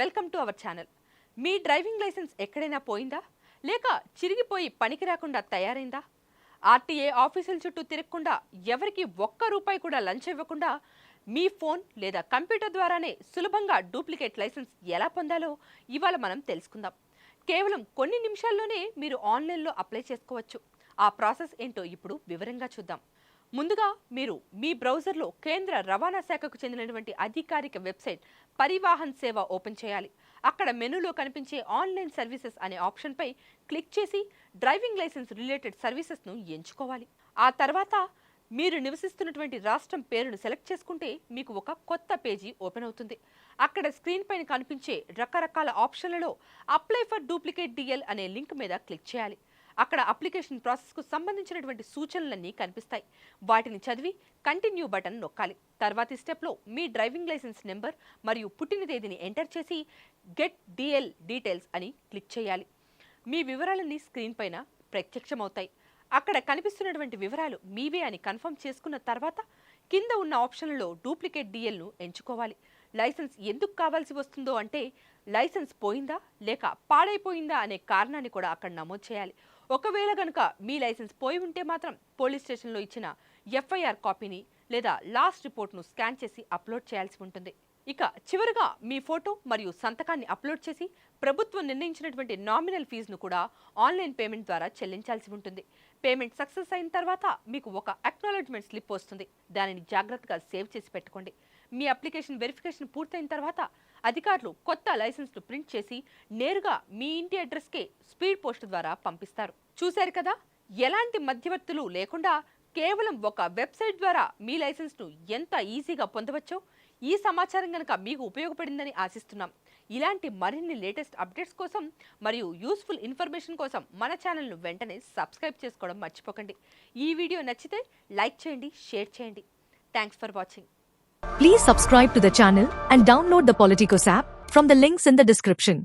Welcome to our channel. మీ driving licence ఎక్కడైనా పోయిందా, లేక చిరిగిపోయి పనికి రాకుండా తయారైందా? ఆర్టీఏ ఆఫీసుల చుట్టూ తిరగకుండా, ఎవరికి ఒక్క రూపాయి కూడా లంచం ఇవ్వకుండా మీ ఫోన్ లేదా కంప్యూటర్ ద్వారానే సులభంగా డూప్లికేట్ లైసెన్స్ ఎలా పొందాలో ఇవాళ మనం తెలుసుకుందాం. కేవలం కొన్ని నిమిషాల్లోనే మీరు ఆన్లైన్లో అప్లై చేసుకోవచ్చు. ఆ ప్రాసెస్ ఏంటో ఇప్పుడు వివరంగా చూద్దాం. ముందుగా మీరు మీ బ్రౌజర్లో కేంద్ర రవాణా శాఖకు చెందినటువంటి అధికారిక వెబ్సైట్ పరివాహన్ సేవ ఓపెన్ చేయాలి. అక్కడ మెనూలో కనిపించే ఆన్లైన్ సర్వీసెస్ అనే ఆప్షన్పై క్లిక్ చేసి డ్రైవింగ్ లైసెన్స్ రిలేటెడ్ సర్వీసెస్ను ఎంచుకోవాలి. ఆ తర్వాత మీరు నివసిస్తున్నటువంటి రాష్ట్రం పేరును సెలెక్ట్ చేసుకుంటే మీకు ఒక కొత్త పేజీ ఓపెన్ అవుతుంది. అక్కడ స్క్రీన్ పైన కనిపించే రకరకాల ఆప్షన్లలో అప్లై ఫర్ డూప్లికేట్ డిఎల్ అనే లింక్ మీద క్లిక్ చేయాలి. అక్కడ అప్లికేషన్ ప్రాసెస్కు సంబంధించినటువంటి సూచనలన్నీ కనిపిస్తాయి. వాటిని చదివి కంటిన్యూ బటన్ నొక్కాలి. తర్వాతి స్టెప్లో మీ డ్రైవింగ్ లైసెన్స్ నెంబర్ మరియు పుట్టిన తేదీని ఎంటర్ చేసి గెట్ డిఎల్ డీటెయిల్స్ అని క్లిక్ చేయాలి. మీ వివరాలన్నీ స్క్రీన్ పైన ప్రత్యక్షమవుతాయి. అక్కడ కనిపిస్తున్నటువంటి వివరాలు మీవే అని కన్ఫర్మ్ చేసుకున్న తర్వాత కింద ఉన్న ఆప్షన్లలో డూప్లికేట్ డిఎల్ను ఎంచుకోవాలి. లైసెన్స్ ఎందుకు కావాల్సి వస్తుందో అంటే లైసెన్స్ పోయిందా లేక పాడైపోయిందా అనే కారణాన్ని కూడా అక్కడ నమోదు చేయాలి. ఒకవేళ కనుక మీ లైసెన్స్ పోయి ఉంటే మాత్రం పోలీస్ స్టేషన్లో ఇచ్చిన ఎఫ్ఐఆర్ కాపీని లేదా లాస్ట్ రిపోర్ట్ను స్కాన్ చేసి అప్లోడ్ చేయాల్సి ఉంటుంది. ఇక చివరిగా మీ ఫోటో మరియు సంతకాన్ని అప్లోడ్ చేసి ప్రభుత్వం నిర్ణయించినటువంటి నామినల్ ఫీజును కూడా ఆన్లైన్ పేమెంట్ ద్వారా చెల్లించాల్సి ఉంటుంది. పేమెంట్ సక్సెస్ అయిన తర్వాత మీకు ఒక అక్నాలెడ్జ్మెంట్ స్లిప్ వస్తుంది. దానిని జాగ్రత్తగా సేవ్ చేసి పెట్టుకోండి. మీ అప్లికేషన్ వెరిఫికేషన్ పూర్తయిన తర్వాత అధికారులు కొత్త లైసెన్స్ను ప్రింట్ చేసి నేరుగా మీ ఇంటి అడ్రస్కే స్పీడ్ పోస్ట్ ద్వారా పంపిస్తారు. చూశారు కదా, ఎలాంటి మధ్యవర్తులు లేకుండా కేవలం ఒక వెబ్సైట్ ద్వారా మీ లైసెన్స్ను ఎంత ఈజీగా పొందవచ్చో ఈ సమాచారం కనుక మీకు ఉపయోగపడిందని ఆశిస్తున్నాం. ఇలాంటి మరిన్ని లేటెస్ట్ అప్డేట్స్ కోసం మరియు యూస్ఫుల్ ఇన్ఫర్మేషన్ కోసం మన ఛానల్ను వెంటనే సబ్స్క్రైబ్ చేసుకోవడం మర్చిపోకండి. ఈ వీడియో నచ్చితే లైక్ చేయండి, షేర్ చేయండి. Thanks for watching. Please subscribe to the channel and download the Politicos app from the links in the description.